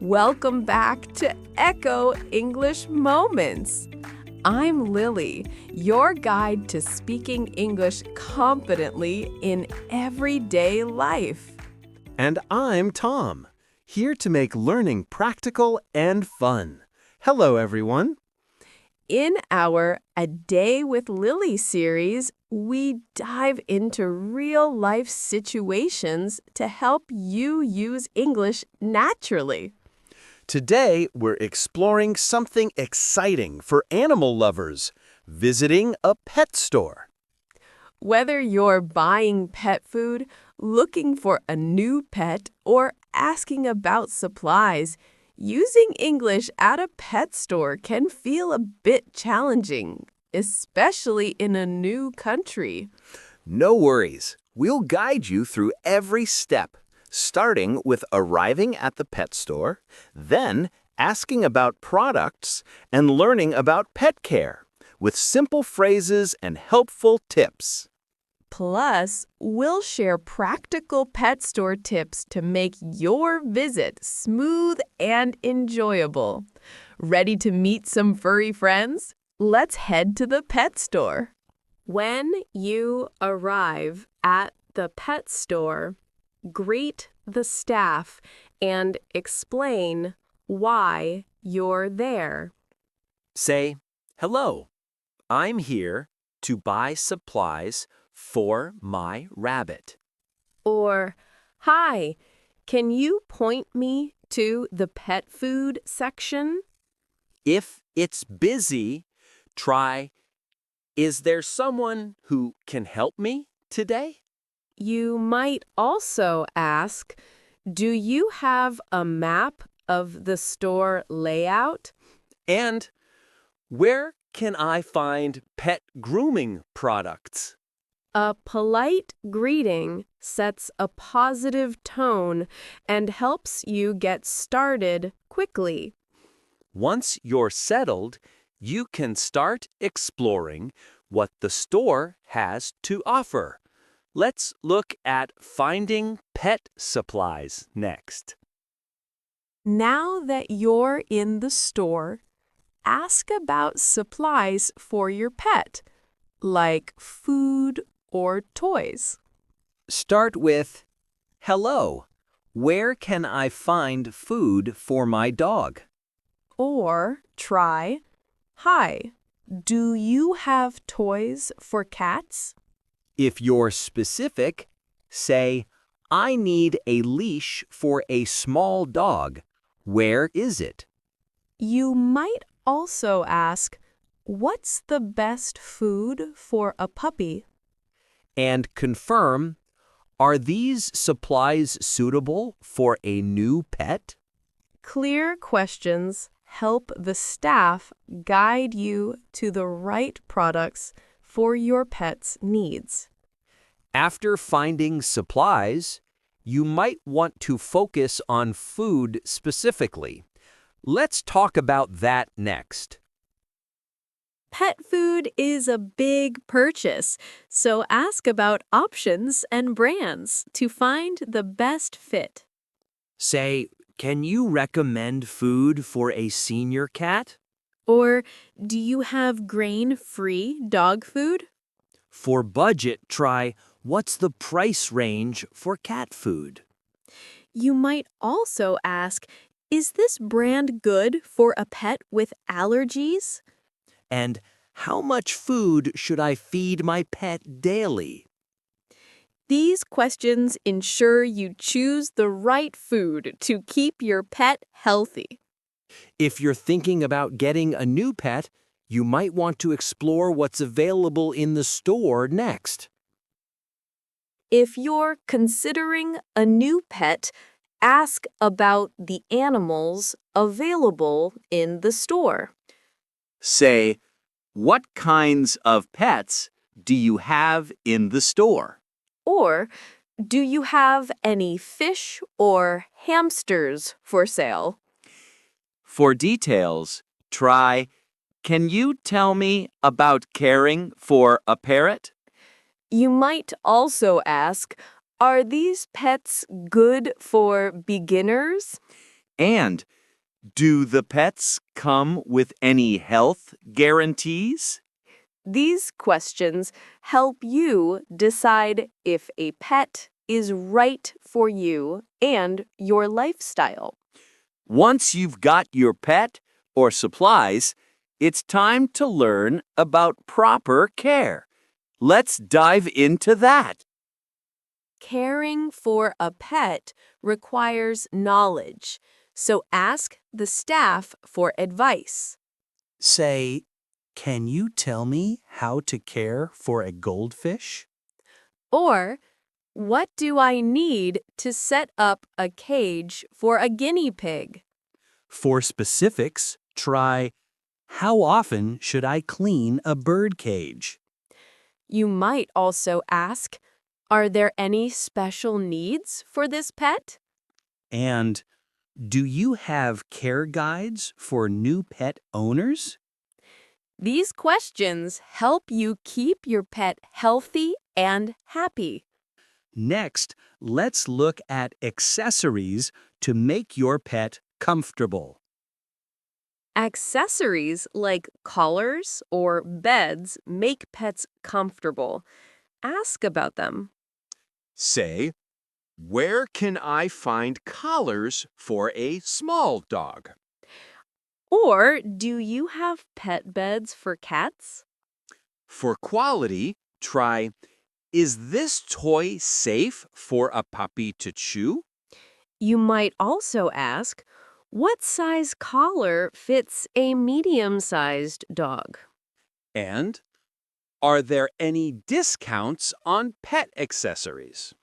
Welcome back to Echo English Moments. I'm Lily, your guide to speaking English confidently in everyday life. And I'm Tom, here to make learning practical and fun. Hello, everyone. In our A Day with Lily series, we dive into real-life situations to help you use English naturally. Today, we're exploring something exciting for animal lovers, visiting a pet store. Whether you're buying pet food, looking for a new pet, or asking about supplies, using English at a pet store can feel a bit challenging, especially in a new country. No worries. We'll guide you through every step, starting with arriving at the pet store, then asking about products, and learning about pet care, with simple phrases and helpful tips. Plus, we'll share practical pet store tips to make your visit smooth and enjoyable. Ready to meet some furry friends? Let's head to the pet store. When you arrive at the pet store, greet the staff and explain why you're there. Say, "Hello, I'm here to buy supplies for my rabbit." Or, hi, can you point me to the pet food section? If it's busy, try, "Is there someone who can help me today?" You might also ask, do you have a map of the store layout? And, "Where can I find pet grooming products?" A polite greeting sets a positive tone and helps you get started quickly. Once you're settled, you can start exploring what the store has to offer. Let's look at finding pet supplies next. Now that you're in the store, ask about supplies for your pet, like food or toys. Start with, "Hello, where can I find food for my dog?" Or try, hi, do you have toys for cats? If you're specific, say, "I need a leash for a small dog. Where is it?" You might also ask, what's the best food for a puppy? And confirm, are these supplies suitable for a new pet? Clear questions help the staff guide you to the right products for your pet's needs. After finding supplies, you might want to focus on food specifically. Let's talk about that next. Pet food is a big purchase, so ask about options and brands to find the best fit. Say, "Can you recommend food for a senior cat?" Or, do you have grain-free dog food? For budget, try, "What's the price range for cat food?" You might also ask, is this brand good for a pet with allergies? And, "How much food should I feed my pet daily?" These questions ensure you choose the right food to keep your pet healthy. If you're thinking about getting a new pet, you might want to explore what's available in the store next. If you're considering a new pet, ask about the animals available in the store. Say, "What kinds of pets do you have in the store?" Or, do you have any fish or hamsters for sale? For details, try, "Can you tell me about caring for a parrot?" You might also ask, are these pets good for beginners? And, Do the pets come with any health guarantees? These questions help you decide if a pet is right for you and your lifestyle. Once you've got your pet or supplies, it's time to learn about proper care. Let's dive into that. Caring for a pet requires knowledge, so ask the staff for advice. Say, can you tell me how to care for a goldfish? Or, what do I need to set up a cage for a guinea pig? For specifics, try, how often should I clean a bird cage? You might also ask, are there any special needs for this pet? And, do you have care guides for new pet owners? These questions help you keep your pet healthy and happy. Next, let's look at accessories to make your pet comfortable. Accessories like collars or beds make pets comfortable. Ask about them. Say, where can I find collars for a small dog? Or do you have pet beds for cats? For quality, try, is this toy safe for a puppy to chew? You might also ask, what size collar fits a medium-sized dog? And, are there any discounts on pet accessories?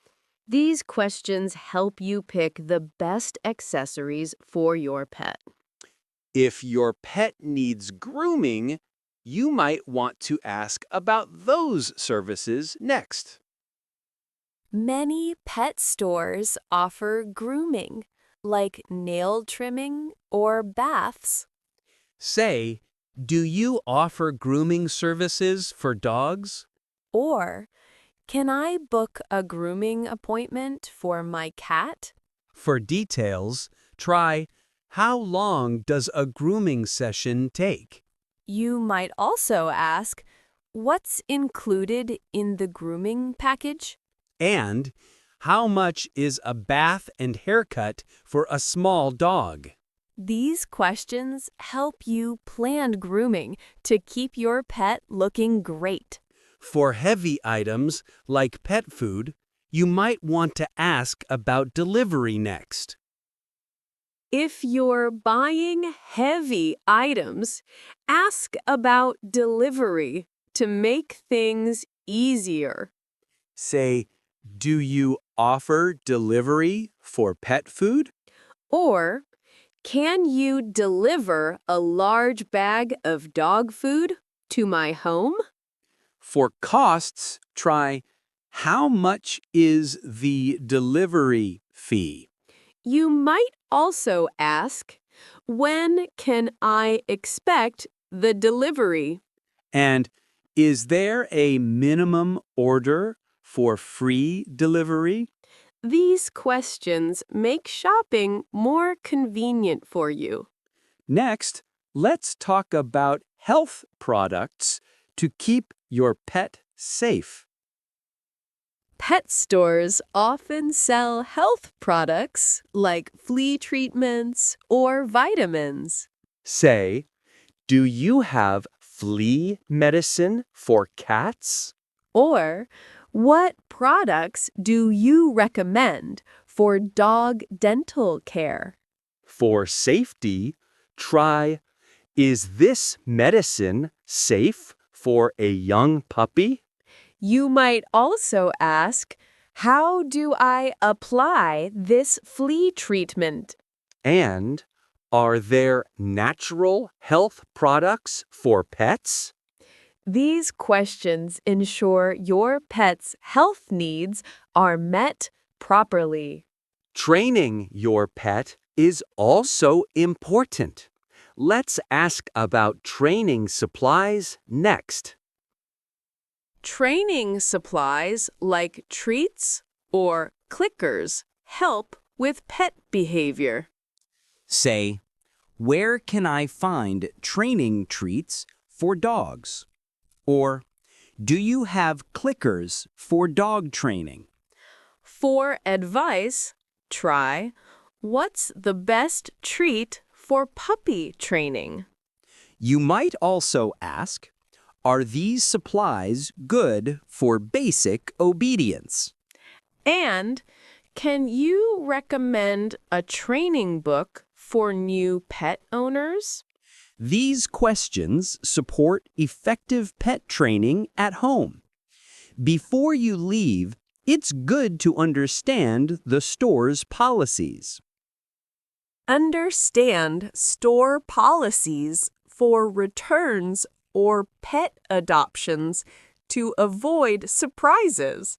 These questions help you pick the best accessories for your pet. If your pet needs grooming, you might want to ask about those services next. Many pet stores offer grooming, like nail trimming or baths. Say, do you offer grooming services for dogs? Or, can I book a grooming appointment for my cat? For details, try, how long does a grooming session take? You might also ask, what's included in the grooming package? And, how much is a bath and haircut for a small dog? These questions help you plan grooming to keep your pet looking great. For heavy items like pet food, you might want to ask about delivery next. If you're buying heavy items, ask about delivery to make things easier. Say, do you offer delivery for pet food? Or, can you deliver a large bag of dog food to my home? For costs, try, how much is the delivery fee? You might also ask, when can I expect the delivery? And is there a minimum order for free delivery? These questions make shopping more convenient for you. Next, let's talk about health products to keep your pet safe. Pet stores often sell health products like flea treatments or vitamins. Say, do you have flea medicine for cats? Or, what products do you recommend for dog dental care? For safety, try, is this medicine safe for a young puppy? You might also ask, how do I apply this flea treatment? And, are there natural health products for pets? These questions ensure your pet's health needs are met properly. Training your pet is also important. Let's ask about training supplies next. Training supplies like treats or clickers help with pet behavior. Say, Where can I find training treats for dogs? Or, do you have clickers for dog training? For advice, try, what's the best treat for puppy training? You might also ask, are these supplies good for basic obedience? And can you recommend a training book for new pet owners? These questions support effective pet training at home. Before you leave, it's good to understand the store's policies. Understand store policies for returns or pet adoptions to avoid surprises.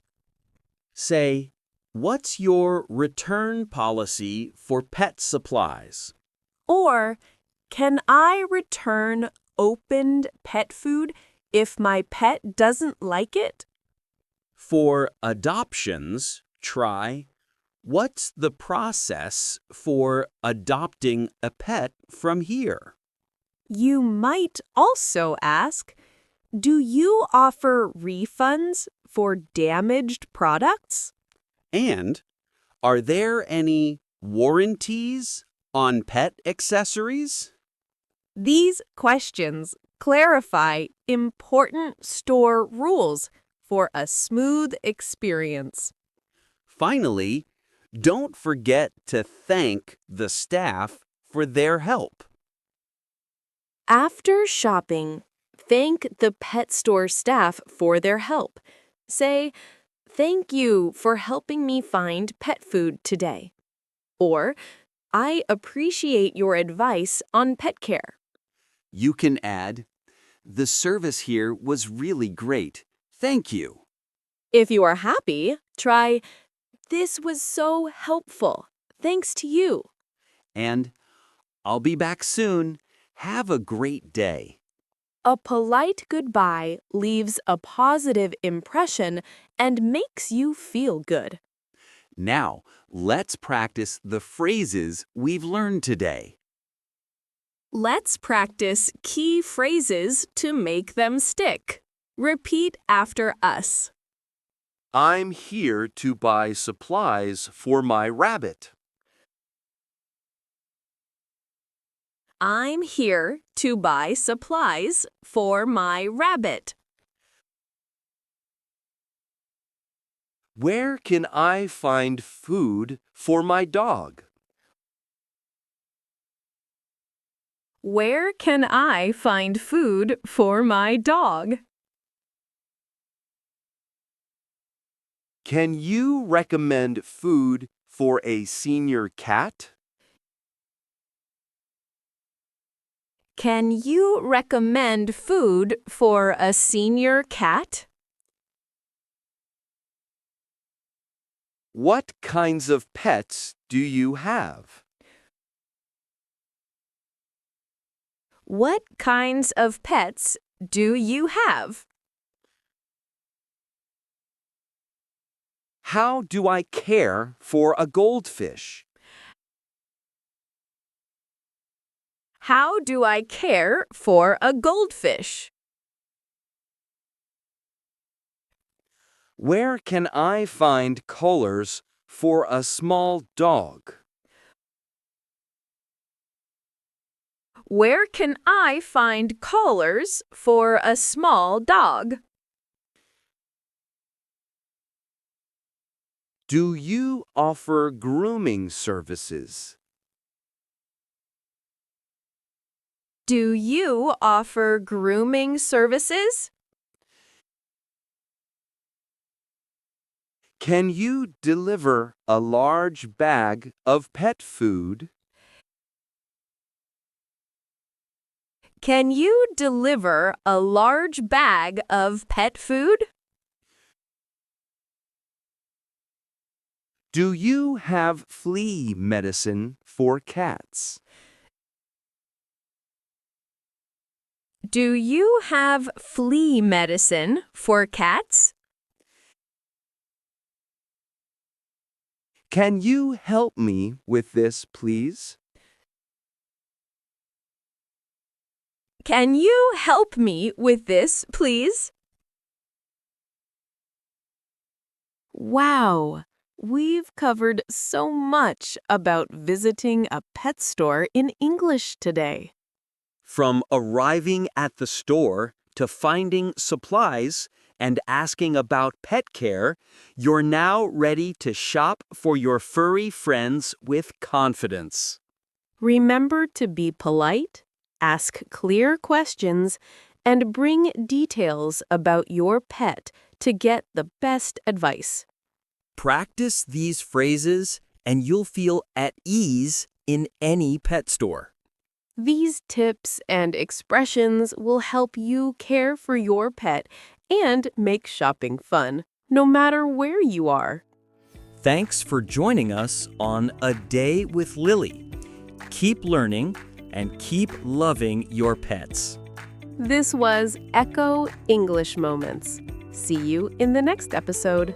Say, what's your return policy for pet supplies? Or, can I return opened pet food if my pet doesn't like it? For adoptions, try, what's the process for adopting a pet from here? You might also ask, do you offer refunds for damaged products? And are there any warranties on pet accessories? These questions clarify important store rules for a smooth experience. Finally, don't forget to thank the staff for their help. After shopping, thank the pet store staff for their help. Say, thank you for helping me find pet food today. Or, I appreciate your advice on pet care. You can add, the service here was really great. Thank you. If you are happy, try, this was so helpful. Thanks to you. And I'll be back soon. Have a great day. A polite goodbye leaves a positive impression and makes you feel good. Now, let's practice the phrases we've learned today. Let's practice key phrases to make them stick. Repeat after us. I'm here to buy supplies for my rabbit. I'm here to buy supplies for my rabbit. Where can I find food for my dog? Where can I find food for my dog? Can you recommend food for a senior cat? Can you recommend food for a senior cat? What kinds of pets do you have? What kinds of pets do you have? How do I care for a goldfish? How do I care for a goldfish? Where can I find collars for a small dog? Where can I find collars for a small dog? Do you offer grooming services? Do you offer grooming services? Can you deliver a large bag of pet food? Can you deliver a large bag of pet food? Do you have flea medicine for cats? Do you have flea medicine for cats? Can you help me with this, please? Can you help me with this, please? Wow, we've covered so much about visiting a pet store in English today. From arriving at the store to finding supplies and asking about pet care, you're now ready to shop for your furry friends with confidence. Remember to be polite, ask clear questions, and bring details about your pet to get the best advice. Practice these phrases and you'll feel at ease in any pet store. These tips and expressions will help you care for your pet and make shopping fun, no matter where you are. Thanks for joining us on A Day with Lily. Keep learning and keep loving your pets. This was Echo English Moments. See you in the next episode.